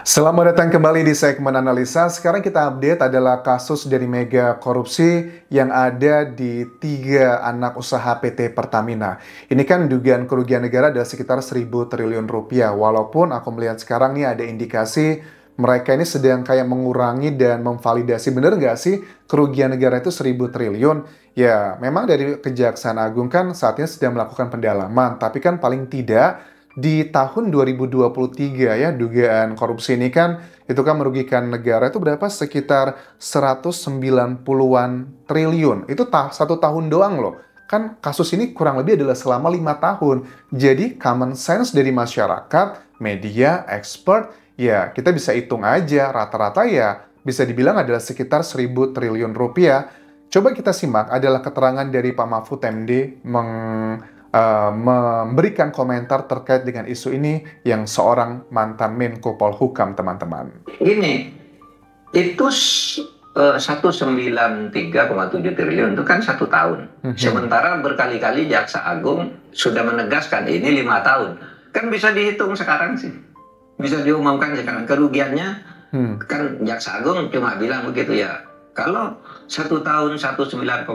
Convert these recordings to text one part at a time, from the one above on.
Selamat datang kembali di segmen analisa. Sekarang kita update adalah kasus dari mega korupsi yang ada di 3 anak usaha PT Pertamina. Ini kan dugaan kerugian negara adalah sekitar 1.000 triliun rupiah. Walaupun aku melihat sekarang nih ada indikasi mereka ini sedang kayak mengurangi dan memvalidasi. Bener nggak sih kerugian negara itu 1.000 triliun? Ya, memang dari Kejaksaan Agung kan saat ini sedang melakukan pendalaman. Tapi kan paling tidak di tahun 2023 ya, dugaan korupsi ini kan itu kan merugikan negara itu berapa? Sekitar 190-an triliun. Itu satu tahun doang loh. Kan kasus ini kurang lebih adalah selama 5 tahun. Jadi common sense dari masyarakat, media, expert, ya kita bisa hitung aja rata-rata ya bisa dibilang adalah sekitar 1.000 triliun rupiah. Coba kita simak adalah keterangan dari Pak Mahfud MD memberikan komentar terkait dengan isu ini yang seorang mantan Menko Polhukam, teman-teman. Gini, itu 193,7 triliun itu kan 1 tahun. Sementara berkali-kali Jaksa Agung sudah menegaskan ini 5 tahun. Kan bisa dihitung sekarang sih. Bisa diumumkan sekarang kerugiannya. Kan Jaksa Agung cuma bilang begitu ya. Kalau 1 tahun 19,7,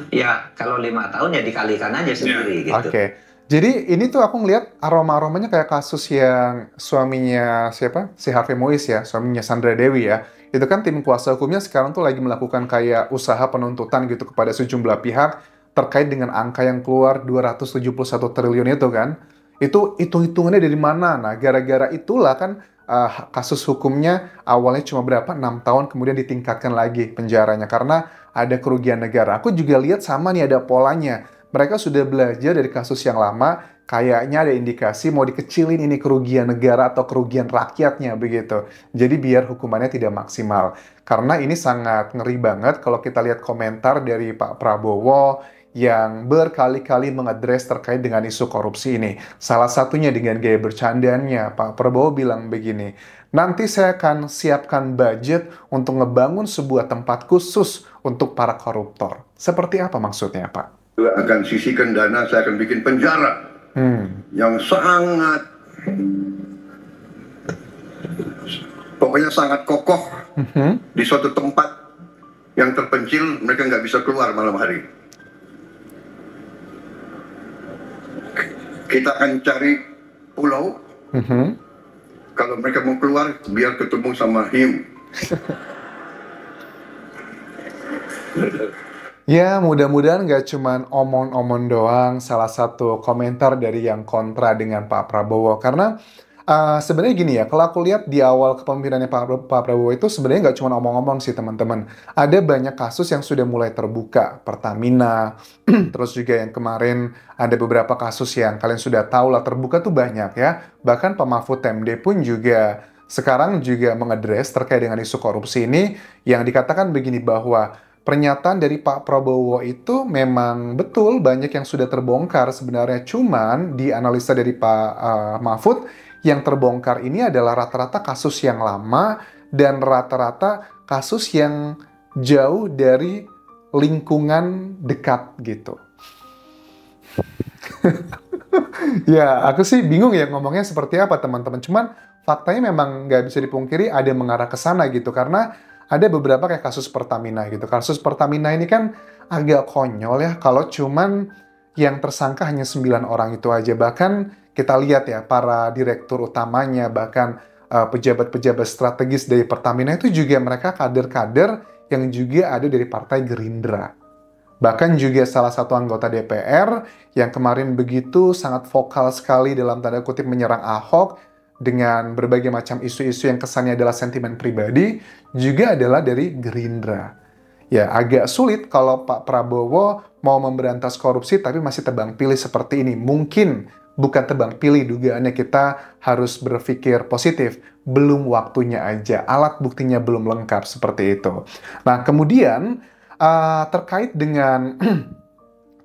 ya kalau 5 tahun ya dikalikan aja sendiri gitu. Oke. Jadi ini tuh aku ngelihat aroma-aromanya kayak kasus yang suaminya siapa? Si Harvey Mois ya, suaminya Sandra Dewi ya. Itu kan tim kuasa hukumnya sekarang tuh lagi melakukan kayak usaha penuntutan gitu kepada sejumlah pihak terkait dengan angka yang keluar 271 triliun itu kan. Itu hitung-hitungannya dari mana? Nah, gara-gara itulah kan kasus hukumnya awalnya cuma berapa? 6 tahun, kemudian ditingkatkan lagi penjaranya karena ada kerugian negara. Aku juga lihat sama nih ada polanya. Mereka sudah belajar dari kasus yang lama, kayaknya ada indikasi mau dikecilin ini kerugian negara atau kerugian rakyatnya begitu. Jadi biar hukumannya tidak maksimal. Karena ini sangat ngeri banget kalau kita lihat komentar dari Pak Prabowo yang berkali-kali mengadres terkait dengan isu korupsi ini. Salah satunya dengan gaya bercandanya, Pak Prabowo bilang begini, nanti saya akan siapkan budget untuk ngebangun sebuah tempat khusus untuk para koruptor. Seperti apa maksudnya, Pak? Akan sisihkan dana, saya akan bikin penjara yang sangat, pokoknya sangat kokoh di suatu tempat yang terpencil, mereka nggak bisa keluar malam hari. Kita akan cari pulau. Kalau mereka mau keluar, biar ketemu sama him. Ya, mudah-mudahan nggak cuma omong-omong doang, salah satu komentar dari yang kontra dengan Pak Prabowo. Karena sebenarnya gini ya, kalau aku lihat di awal kepemimpinannya Pak Prabowo itu sebenarnya nggak cuma omong-omong sih teman-teman. Ada banyak kasus yang sudah mulai terbuka. Pertamina, terus juga yang kemarin ada beberapa kasus yang kalian sudah tahu lah terbuka tuh banyak ya. Bahkan Pak Mahfud MD pun juga sekarang juga mengadres terkait dengan isu korupsi ini yang dikatakan begini bahwa pernyataan dari Pak Prabowo itu memang betul banyak yang sudah terbongkar sebenarnya. Cuman di analisa dari Pak Mahfud yang terbongkar ini adalah rata-rata kasus yang lama dan rata-rata kasus yang jauh dari lingkungan dekat gitu. Ya, aku sih bingung ya ngomongnya seperti apa teman-teman. Cuman faktanya memang nggak bisa dipungkiri ada mengarah ke sana gitu. Karena ada beberapa kayak kasus Pertamina gitu. Kasus Pertamina ini kan agak konyol ya kalau cuman yang tersangka hanya 9 orang itu aja. Bahkan kita lihat ya para direktur utamanya, bahkan pejabat-pejabat strategis dari Pertamina itu juga mereka kader-kader yang juga ada dari Partai Gerindra. Bahkan juga salah satu anggota DPR yang kemarin begitu sangat vokal sekali dalam tanda kutip menyerang Ahok dengan berbagai macam isu-isu yang kesannya adalah sentimen pribadi, juga adalah dari Gerindra. Ya, agak sulit kalau Pak Prabowo mau memberantas korupsi tapi masih tebang pilih seperti ini. Mungkin bukan tebang pilih dugaannya, kita harus berpikir positif. Belum waktunya aja, alat buktinya belum lengkap seperti itu. Nah, kemudian terkait dengan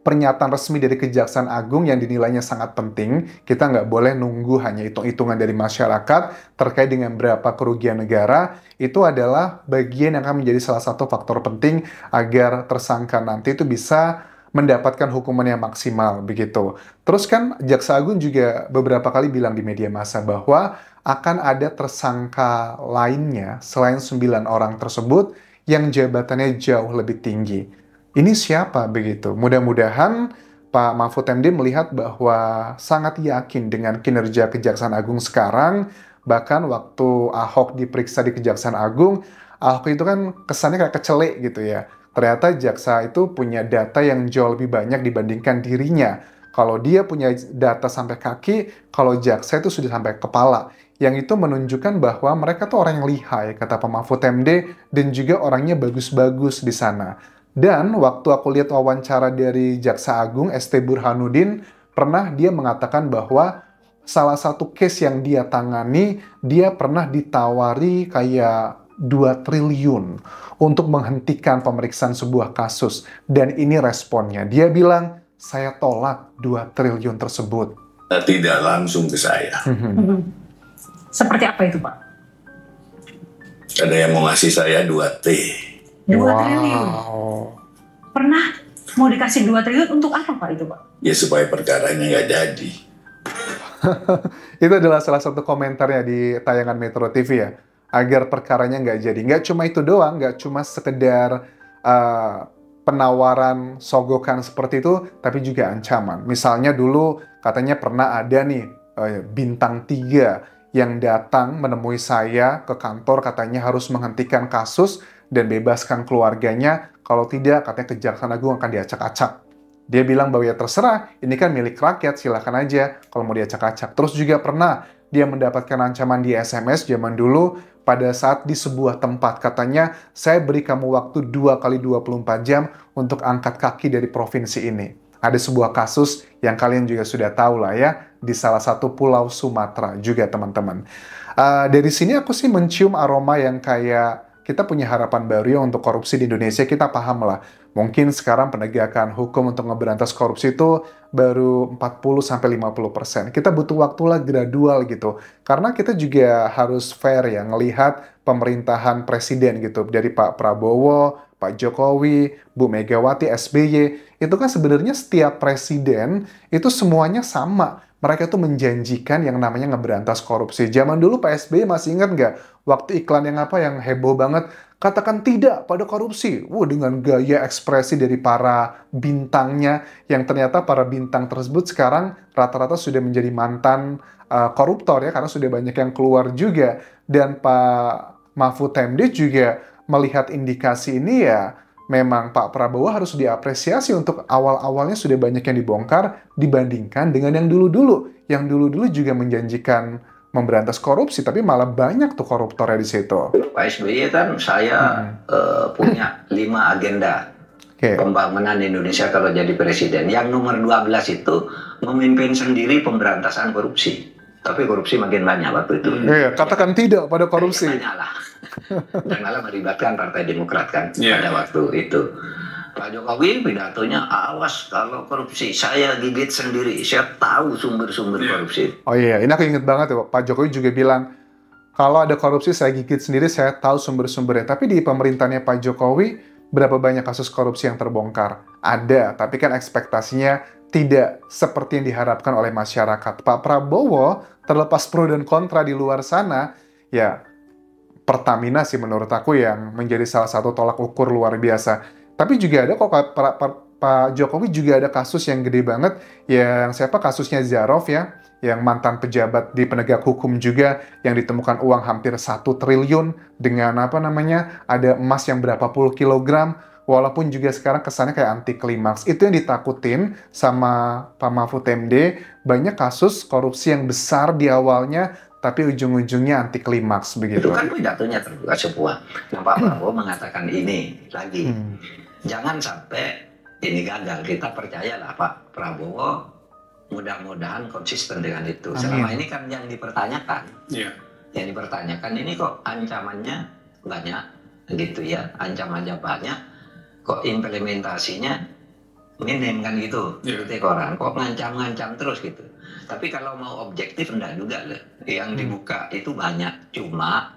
pernyataan resmi dari Kejaksaan Agung yang dinilainya sangat penting, kita nggak boleh nunggu hanya hitung-hitungan dari masyarakat terkait dengan berapa kerugian negara, itu adalah bagian yang akan menjadi salah satu faktor penting agar tersangka nanti itu bisa mendapatkan hukuman yang maksimal begitu. Terus kan Jaksa Agung juga beberapa kali bilang di media massa bahwa akan ada tersangka lainnya selain 9 orang tersebut yang jabatannya jauh lebih tinggi. Ini siapa begitu? Mudah-mudahan Pak Mahfud MD melihat bahwa sangat yakin dengan kinerja Kejaksaan Agung sekarang. Bahkan waktu Ahok diperiksa di Kejaksaan Agung, Ahok itu kan kesannya kayak kecelek gitu ya. Ternyata jaksa itu punya data yang jauh lebih banyak dibandingkan dirinya. Kalau dia punya data sampai kaki, kalau jaksa itu sudah sampai kepala. Yang itu menunjukkan bahwa mereka tuh orang yang lihai, kata Pak Mahfud MD, dan juga orangnya bagus-bagus di sana. Dan waktu aku lihat wawancara dari Jaksa Agung, ST Burhanuddin, pernah dia mengatakan bahwa salah satu case yang dia tangani, dia pernah ditawari kayak 2 triliun untuk menghentikan pemeriksaan sebuah kasus. Dan ini responnya. Dia bilang, saya tolak 2 triliun tersebut. Tidak langsung ke saya. Seperti apa itu, Pak? Ada yang mau ngasih saya 2T. 2 triliun? Pernah mau dikasih 2 triliun untuk apa, Pak, itu, Pak? Ya supaya perkaranya nggak jadi. Itu adalah salah satu komentarnya di tayangan Metro TV ya. Agar perkaranya nggak jadi. Nggak cuma itu doang, nggak cuma sekedar penawaran sogokan seperti itu, tapi juga ancaman. Misalnya dulu katanya pernah ada nih bintang 3 yang datang menemui saya ke kantor, katanya harus menghentikan kasus dan bebaskan keluarganya. Kalau tidak, katanya Kejaksaan Agung akan diacak-acak. Dia bilang bahwa ya terserah, ini kan milik rakyat, silakan aja kalau mau diacak-acak. Terus juga pernah dia mendapatkan ancaman di SMS zaman dulu pada saat di sebuah tempat. Katanya, saya beri kamu waktu 2 kali 24 jam untuk angkat kaki dari provinsi ini. Ada sebuah kasus yang kalian juga sudah tahu lah ya, di salah satu pulau Sumatera juga teman-teman. Dari sini aku sih mencium aroma yang kayak kita punya harapan baru ya untuk korupsi di Indonesia, kita paham lah. Mungkin sekarang penegakan hukum untuk ngeberantas korupsi itu baru 40-50%. Kita butuh waktu lah gradual gitu. Karena kita juga harus fair ya ngelihat pemerintahan presiden gitu. Dari Pak Prabowo, Pak Jokowi, Bu Megawati, SBY. Itu kan sebenarnya setiap presiden itu semuanya sama. Mereka tuh menjanjikan yang namanya ngeberantas korupsi. Zaman dulu Pak SBY masih ingat nggak? Waktu iklan yang apa yang heboh banget, katakan tidak pada korupsi. Dengan gaya ekspresi dari para bintangnya, yang ternyata para bintang tersebut sekarang rata-rata sudah menjadi mantan koruptor ya, karena sudah banyak yang keluar juga. Dan Pak Mahfud MD juga melihat indikasi ini ya, memang Pak Prabowo harus diapresiasi untuk awal-awalnya sudah banyak yang dibongkar dibandingkan dengan yang dulu-dulu. Yang dulu-dulu juga menjanjikan memberantas korupsi, tapi malah banyak tuh koruptornya di situ. Pak SBY kan saya punya 5 agenda pembangunan Indonesia kalau jadi presiden. Yang nomor 12 itu memimpin sendiri pemberantasan korupsi. Tapi korupsi makin banyak waktu itu. Iya, katakan tidak pada korupsi. Dan malah melibatkan Partai Demokrat kan pada waktu itu. Pak Jokowi pidatonya, awas kalau korupsi, saya gigit sendiri, saya tahu sumber-sumber korupsi. Oh iya, ini aku inget banget ya, Pak Jokowi juga bilang, kalau ada korupsi saya gigit sendiri, saya tahu sumber-sumbernya. Tapi di pemerintahnya Pak Jokowi, berapa banyak kasus korupsi yang terbongkar? Ada, tapi kan ekspektasinya tidak seperti yang diharapkan oleh masyarakat. Pak Prabowo, terlepas pro dan kontra di luar sana, ya Pertamina sih menurut aku yang menjadi salah satu tolak ukur luar biasa. Tapi juga ada kok Pak Jokowi juga ada kasus yang gede banget, yang siapa kasusnya Zarov ya, yang mantan pejabat di penegak hukum juga, yang ditemukan uang hampir 1 triliun dengan apa namanya, ada emas yang berapa puluh kilogram, walaupun juga sekarang kesannya kayak anti klimaks. Itu yang ditakutin sama Pak Mahfud MD, banyak kasus korupsi yang besar di awalnya, tapi ujung-ujungnya anti klimaks begitu. Itu kan pidatonya terbuka semua. Nah, Pak Prabowo mengatakan ini lagi. Jangan sampai ini gagal. Kita percayalah Pak Prabowo mudah-mudahan konsisten dengan itu. Selama ini kan yang dipertanyakan. Yang dipertanyakan ini kok ancamannya banyak gitu ya. Ancamannya banyak. Kok implementasinya minim kan gitu. Kritik orang. Kok ngancam-ngancam terus gitu. Tapi kalau mau objektif enggak juga loh. Yang dibuka itu banyak. Cuma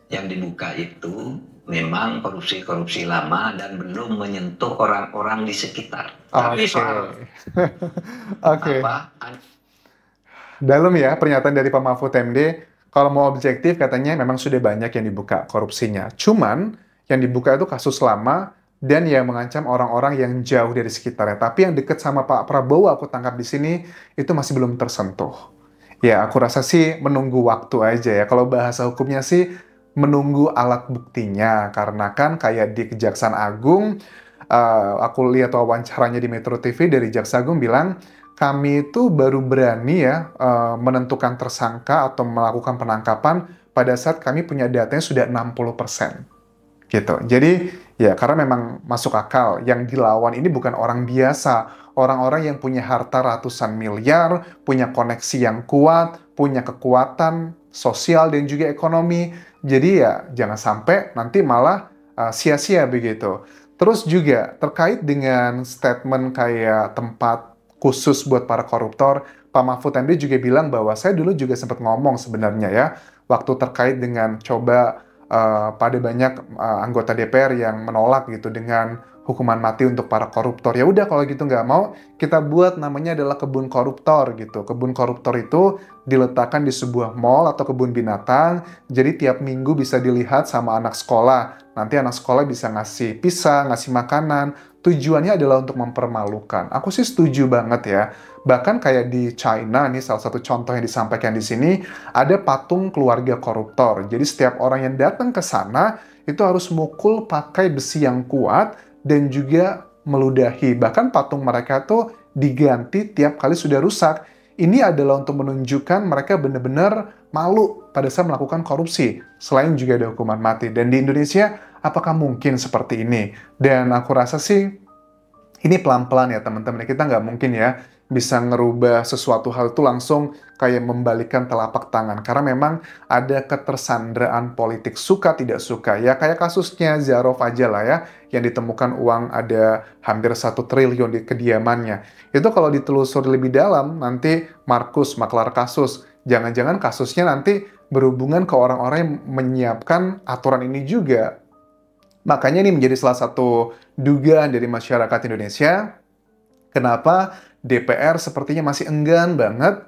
yang dibuka itu memang korupsi-korupsi lama dan belum menyentuh orang-orang di sekitar. Tapi soal Oke. apa? Dalam ya pernyataan dari Pak Mahfud MD, kalau mau objektif katanya memang sudah banyak yang dibuka korupsinya. Cuman yang dibuka itu kasus lama dan yang mengancam orang-orang yang jauh dari sekitarnya. Tapi yang dekat sama Pak Prabowo aku tangkap di sini itu masih belum tersentuh. Ya, aku rasa sih menunggu waktu aja ya. Kalau bahasa hukumnya sih menunggu alat buktinya. Karena kan kayak di Kejaksaan Agung, aku lihat wawancaranya di Metro TV dari Jaksa Agung bilang, kami itu baru berani ya menentukan tersangka atau melakukan penangkapan pada saat kami punya datanya sudah 60%. Gitu. Jadi ya karena memang masuk akal yang dilawan ini bukan orang biasa, orang-orang yang punya harta ratusan miliar, punya koneksi yang kuat, punya kekuatan sosial dan juga ekonomi. Jadi ya jangan sampai nanti malah sia-sia begitu. Terus juga terkait dengan statement kayak tempat khusus buat para koruptor, Pak Mahfud MD juga bilang bahwa saya dulu juga sempat ngomong sebenarnya ya, waktu terkait dengan coba pada banyak anggota DPR yang menolak gitu dengan hukuman mati untuk para koruptor. Ya udah kalau gitu nggak mau, kita buat namanya adalah kebun koruptor gitu. Kebun koruptor itu diletakkan di sebuah mall atau kebun binatang, jadi tiap minggu bisa dilihat sama anak sekolah. Nanti anak sekolah bisa ngasih pisang, ngasih makanan. Tujuannya adalah untuk mempermalukan. Aku sih setuju banget ya. Bahkan kayak di China, nih salah satu contoh yang disampaikan di sini, ada patung keluarga koruptor. Jadi setiap orang yang datang ke sana, itu harus mukul pakai besi yang kuat dan juga meludahi. Bahkan patung mereka tuh diganti tiap kali sudah rusak. Ini adalah untuk menunjukkan mereka benar-benar malu pada saat melakukan korupsi. Selain juga ada hukuman mati. Dan di Indonesia, apakah mungkin seperti ini? Dan aku rasa sih, ini pelan-pelan ya teman-teman. Kita nggak mungkin ya bisa ngerubah sesuatu hal itu langsung kayak membalikan telapak tangan. Karena memang ada ketersandraan politik, suka tidak suka. Ya kayak kasusnya Zarov aja lah ya, yang ditemukan uang ada hampir 1 triliun di kediamannya. Itu kalau ditelusuri lebih dalam, nanti Markus, maklar kasus. Jangan-jangan kasusnya nanti berhubungan ke orang-orang yang menyiapkan aturan ini juga. Makanya ini menjadi salah satu dugaan dari masyarakat Indonesia, kenapa DPR sepertinya masih enggan banget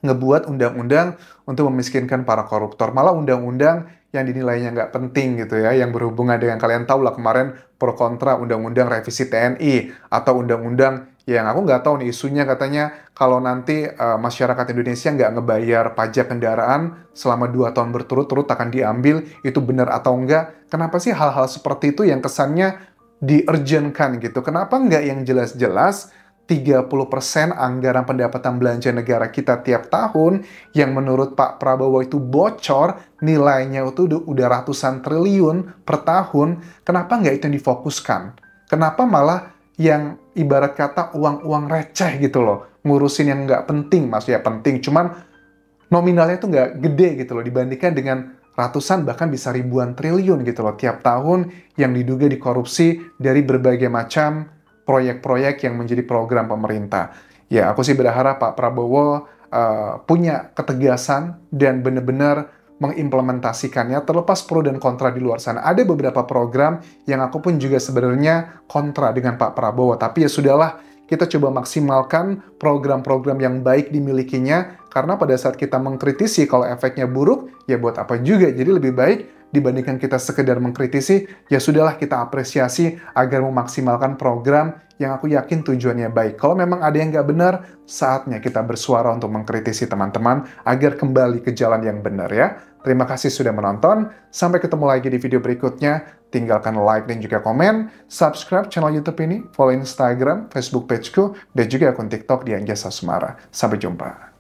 ngebuat undang-undang untuk memiskinkan para koruptor. Malah undang-undang yang dinilainya nggak penting gitu ya, yang berhubungan dengan kalian tahu lah kemarin pro kontra undang-undang revisi TNI, atau undang-undang yang aku nggak tahu nih isunya katanya kalau nanti masyarakat Indonesia nggak ngebayar pajak kendaraan selama 2 tahun berturut-turut akan diambil, itu benar atau enggak? Kenapa sih hal-hal seperti itu yang kesannya di-urgentkan gitu? Kenapa nggak yang jelas-jelas 30% anggaran pendapatan belanja negara kita tiap tahun yang menurut Pak Prabowo itu bocor, nilainya itu udah ratusan triliun per tahun, kenapa nggak itu yang difokuskan? Kenapa malah yang ibarat kata uang-uang receh gitu loh, ngurusin yang nggak penting, maksudnya penting, cuman nominalnya itu nggak gede gitu loh, dibandingkan dengan ratusan bahkan bisa ribuan triliun gitu loh tiap tahun yang diduga dikorupsi dari berbagai macam proyek-proyek yang menjadi program pemerintah. Ya, aku sih berharap Pak Prabowo punya ketegasan dan benar-benar mengimplementasikannya, terlepas pro dan kontra di luar sana. Ada beberapa program yang aku pun juga sebenarnya kontra dengan Pak Prabowo, tapi ya sudahlah, kita coba maksimalkan program-program yang baik dimilikinya, karena pada saat kita mengkritisi kalau efeknya buruk, ya buat apa juga. Jadi lebih baik dibandingkan kita sekedar mengkritisi, ya sudahlah kita apresiasi agar memaksimalkan program yang aku yakin tujuannya baik. Kalau memang ada yang nggak benar, saatnya kita bersuara untuk mengkritisi teman-teman agar kembali ke jalan yang benar ya. Terima kasih sudah menonton, sampai ketemu lagi di video berikutnya. Tinggalkan like dan juga komen, subscribe channel YouTube ini, follow Instagram, Facebook pageku, dan juga akun TikTok di Anjasa Sumara. Sampai jumpa.